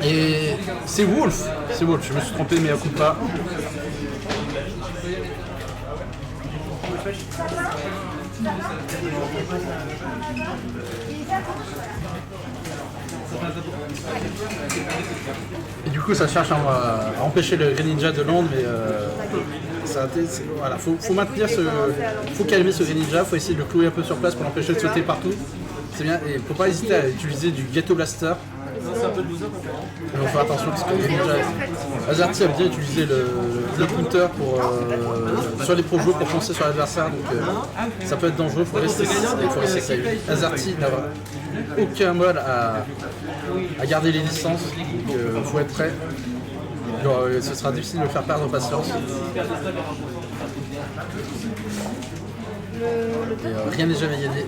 Et c'est Wolf, je me suis trompé mais à coup pas. Et du coup ça cherche à empêcher le Greninja de land, mais voilà, faut maintenir faut calmer ce Greninja, faut essayer de le clouer un peu sur place pour l'empêcher de sauter partout. C'est bien, et faut pas hésiter à utiliser du Ghetto Blaster. Il faut faire attention parce que Greninja, Azerty a bien utilisé le counter sur les pro joueurs pour foncer sur l'adversaire, donc ça peut être dangereux, il faut rester safe. Azerty n'a aucun mal à garder les distances, donc il faut être prêt. Ce sera difficile de le faire perdre patience. Et, rien n'est jamais gagné.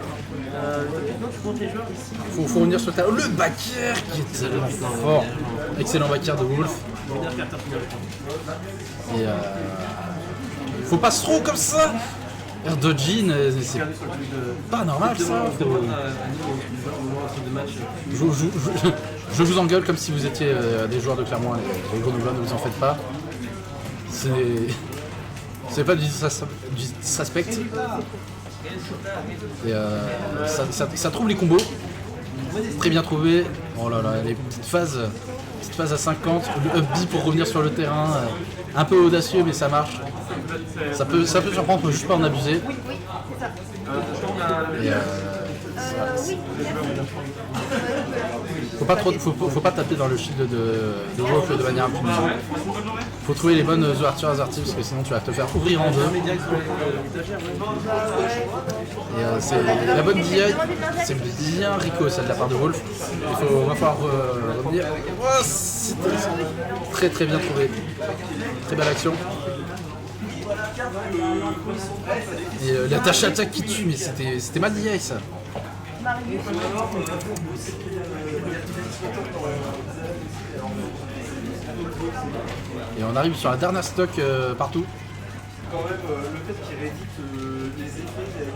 Faut revenir sur le terrain. Le backer qui est tellement fort. Excellent backer de Wolf. Et faut pas se trop comme ça. Air Dodgin, c'est pas normal ça. Je vous engueule comme si vous étiez des joueurs de Clermont et Grenoble, ne vous en faites pas. C'est pas du suspect. Et ça trouve les combos. Très bien trouvé. Oh là là, les petites phases à 50. Le up B pour revenir sur le terrain. Un peu audacieux, mais ça marche. Ça peut surprendre, faut juste pas en abuser. Et faut pas taper dans le shield de Wolf de manière impunie. Faut trouver les bonnes ouvertures Azerty parce que sinon tu vas te faire ouvrir en deux. Et la bonne DI, c'est bien Rico celle de la part de Wolf. Il va falloir revenir. Oh, c'était très très bien trouvé. Très belle action. Et la tâche attaque qui tue, mais c'était mal DI ça. Et on arrive sur la dernière stock partout. Quand même, le fait qu'il réédite les effets avec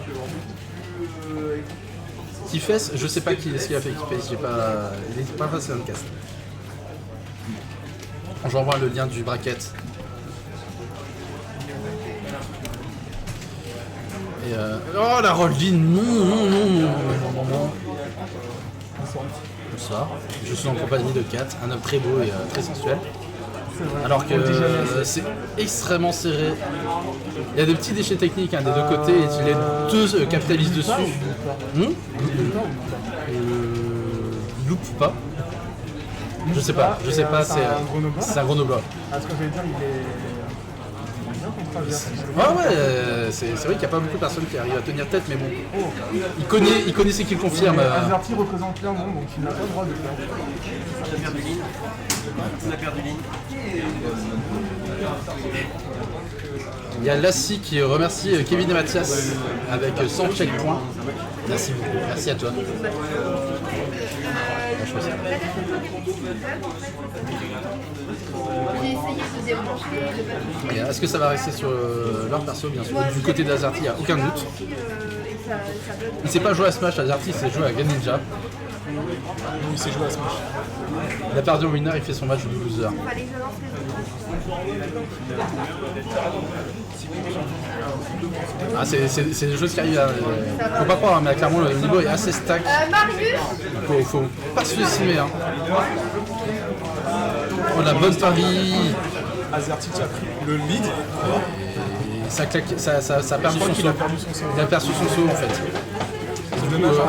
Tifes, je sais pas qui est-ce qu'il a fait Tifes, il est pas passé dans le cast. J'envoie le lien du bracket. Et oh la Rollin, non. Bonsoir. Je suis en compagnie de Kat, un homme très beau et très sensuel. Alors que c'est extrêmement serré. Il y a des petits déchets techniques des deux côtés et les deux capitalisent dessus. Il loupe pas. Je sais pas, c'est un Grenoblois. Ah, ce que je vais dire, il est. Ah ouais, c'est vrai qu'il n'y a pas beaucoup de personnes qui arrivent à tenir tête, mais bon, il connaît ce qu'il confirme. Azerty représente Clermont, donc il n'a pas le droit de faire. On a perdu ligne. Il y a Lassie qui remercie Kevin et Mathias avec 100 checkpoints. Merci beaucoup, merci à toi. J'ai essayé de débrancher le Est-ce que ça va rester sur leur perso, bien sûr? Du côté d'Azerty, il n'y a aucun doute. Il ne sait pas jouer à Smash, Azerty, il sait jouer à Greninja. Il sait jouer à Smash. Il a perdu au winner, il fait son match de loser. Ah, c'est des choses qui arrivent. Faut pas croire, mais clairement le niveau est assez stack. Faut pas se sous-estimer. Oh la bonne pari. Azerty qui a pris le lead. Et ça a perdu son saut. Il a perdu son saut en fait.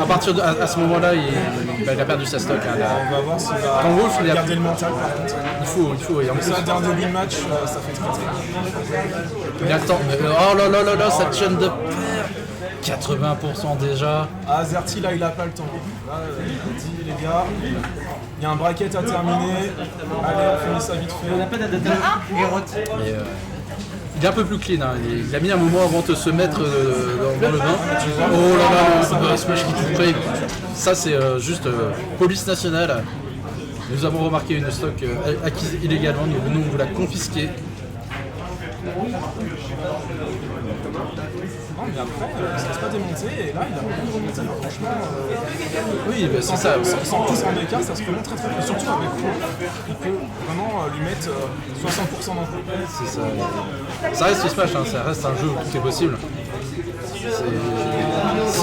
À partir à ce moment-là, il a perdu sa stock. On va voir s'il va garder le mental par contre. Il faut. Et en plus, C'est un dernier début de match, ça fait très très. Il a le temps. Oh là là, ça tient de paire. 80% déjà. Azerty là, il a pas le temps. Là, il dit les gars, il y a un bracket à terminer. Allez, on finit ça vite fait. On n'a pas Mais, il est un peu plus clean, il a mis un moment avant de se mettre dans le bain. Oh là là, Smash qui tout play. Ça c'est juste police nationale. Nous avons remarqué une stock acquise illégalement, nous venons vous la confisquer. Non, mais après, il se laisse pas démonter, et là, il a beaucoup remonté. Franchement, Oui, bah, c'est ça. sans tous en écart, ça se remonte très très bien. Surtout avec Pro, il peut vraiment lui mettre 60% d'un coup. C'est ça. Ça reste Smash, hein, ça reste un jeu où tout est possible. Si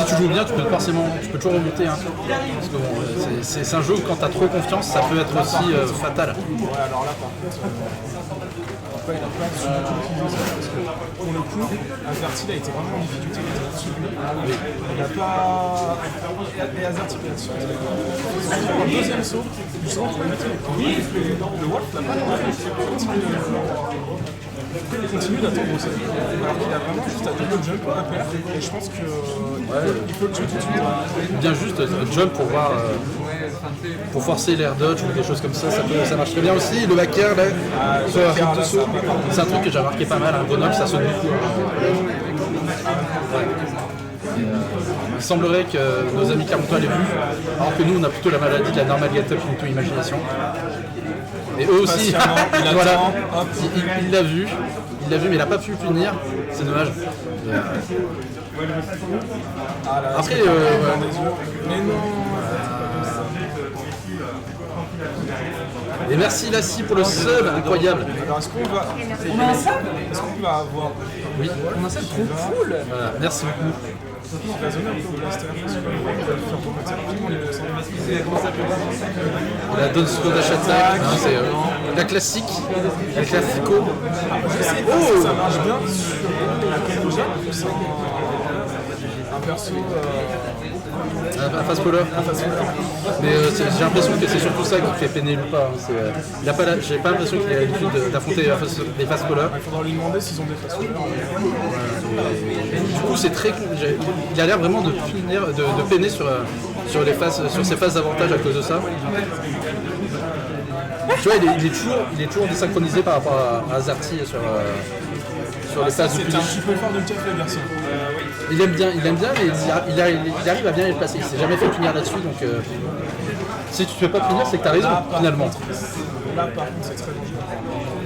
tu joues bien, tu peux toujours remonter. Hein. Parce que bon, c'est un jeu où quand tu as trop confiance, ça peut être aussi fatal. Ouais, alors là, par contre, il a pas su du tout utiliser ça, parce que pour le coup, Azerty a été vraiment en difficulté, il était là-dessus. Il n'a pas. Et Azerty, le deuxième saut, du centre, le Wolf n'a pas il continue d'attendre aussi. Alors qu'il a vraiment juste à double jump à pair, et je pense qu'il peut le tuer tout de suite. Bien juste jump pour voir, pour forcer l'air dodge ou des choses comme ça, ça marche très bien aussi. Le back air là, sur la rythme de saut, c'est un truc que j'ai remarqué pas mal. Un Grenoble, ça saute beaucoup. Ouais. Il semblerait que nos amis Carontois l'aient vu, alors que nous on a plutôt la maladie de la normal get up into imagination. Et eux aussi, voilà, il l'a vu, mais il n'a pas pu punir, c'est dommage. Après, mais non. Et merci Lassie pour le sub, incroyable. Alors est-ce qu'on va. On a un sub. Est-ce qu'on va avoir. Oui, on a un sub trop cool. Voilà, merci beaucoup. La Don't Slow Dash Attack, c'est la classique, la classico. Oh, ça marche bien sur un perso. Un fast follower. Mais j'ai l'impression que c'est surtout ça qui fait peiner Lupa. J'ai pas l'impression qu'il a l'habitude d'affronter des fast followers. Il faudra lui demander s'ils ont des fast followers. Du coup, c'est très. Il a l'air vraiment de peiner sur ses phases d'avantage à cause de ça. Tu vois, il est toujours désynchronisé par rapport à Azerty sur les phases du public. C'est un petit peu fort de le le garçon. Il aime bien, mais il arrive à bien les placer. Il s'est jamais fait punir là-dessus, donc si tu ne te fais pas punir, c'est que tu as raison, finalement. Là, par contre, c'est très dangereux.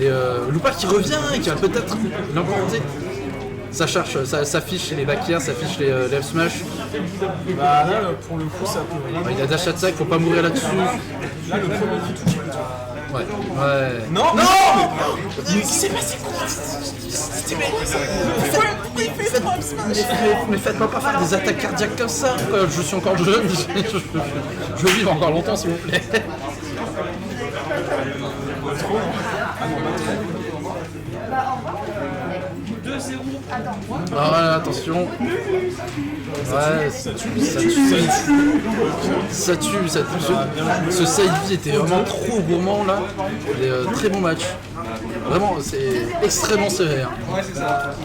Et Lupa qui revient et qui va peut-être l'emporter. Ça cherche, ça s'affiche les back air, ça affiche les left smash. Bah là, pour le coup, ça peut. Il a dash attack, faut pas mourir là-dessus. Là, le premier coup touche. Ouais. Non. Il s'est passé quoi? Mais faites-moi pas faire des attaques cardiaques comme ça. Je suis encore jeune, je veux vivre encore longtemps s'il vous plaît. Ah ouais, attention. Ouais, ça tue. Ce side B était vraiment trop gourmand là. Et, très bon match. Vraiment, c'est extrêmement serré. Hein.